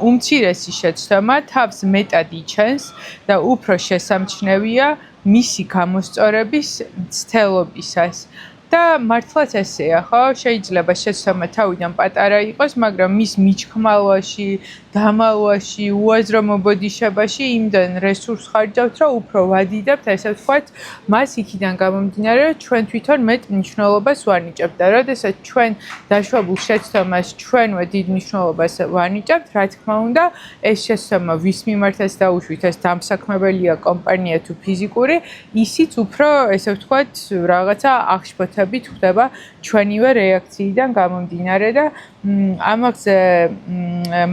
უმცირესი შეცდომა თავს მეტად იჩენს და უფრო შესამჩნევია მისი გამოსწორების მცდელობისას. და მართლაც ესეა, ხო? შეიძლება შეცდომა თავიდან პატარა იყოს, მაგრამ მის მიჩქმალვაში, დამალვაში, უაზრო მობოდიშებაში იმდენ რესურს ხარჯავთ, რომ უფრო ვადიდებთ, ესე ვთქვათ, მას იქიდან გამომდინარე, რომ ჩვენ თვითონ მეტ მნიშვნელობას ვანიჭებთ და როდესაც ჩვენ დაშვებულ შეცდომას ჩვენვე დიდ მნიშვნელობას ვანიჭებთ, რა თქმა უნდა, ეს შეცდომა ვის მიმართაც დაუშვით, ეს დამსაქმებელია კომპანია თუ ფიზიკური, ისიც უფრო, ესე ვთქვათ, რაღაცა აღშფოთებით ხდება ჩვენივე რეაქციიდან გამომდინარე და ამაზე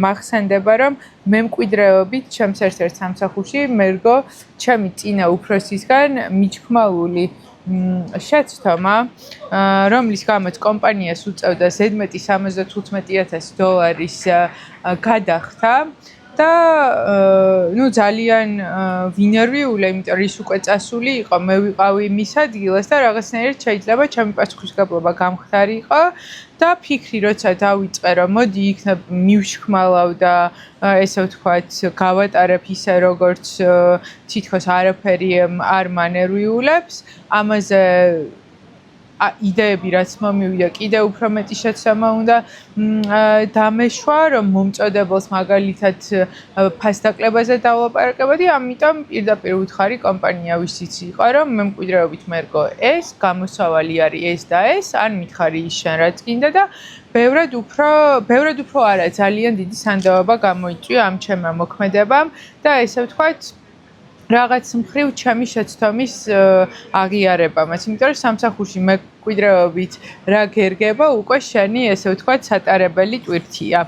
მახსენდება, რომ მემკვიდრეობით ჩემს ერთ-ერთ სამსახურში მერგო ჩემი წინა უფროსისგან მიჩქმალული შეცდომა, რომლის გამოც კომპანიას უწევდა ზედმეტი $75,000 გადახდა და ძალიან ვინერვიულა, იმიტომ რომ ის უკვე წასული იყო, მე ვიყავი მის ადგილას და რაღაცნაირად შეიძლება ჩემი პასუხისგებლობა გამხდარიყო და ფიქრი როცა დავიწყე, რომ მოდი იქნებ მივშქმალავ და ესე ვთქვათ, გავატარებ ისე როგორც თითქოს არაფერი არ მანერვიულებს, ამაზე იდეები რაც მომივიდა, კიდევ უფრო მეტი შეცდომა უნდა დამეშვა, რომ მომწოდებელს მაგალითად ფასდაკლებაზე დავლაპარაკებოდი, ამიტომ პირდაპირ ვუთხარი კომპანია ვისიც იყო, რომ მემკვიდრეობით მერგო ეს, გამოსავალი არის ეს და ეს, ან მითხარი ის შენ რაც გინდა და ბევრად უფრო არა, ძალიან დიდი სანდოობა გამოიწვია ამ ჩემმა მოქმედებამ და ესე ვთქვათ, რაღაც მხრივ ჩემი შეცდომის აღიარებამაც, იმიტომ რომ სამსახურში მემკვიდრეობით რა გერგება უკვე შენი, ესე ვთქვათ, სატარებელი ტვირთია.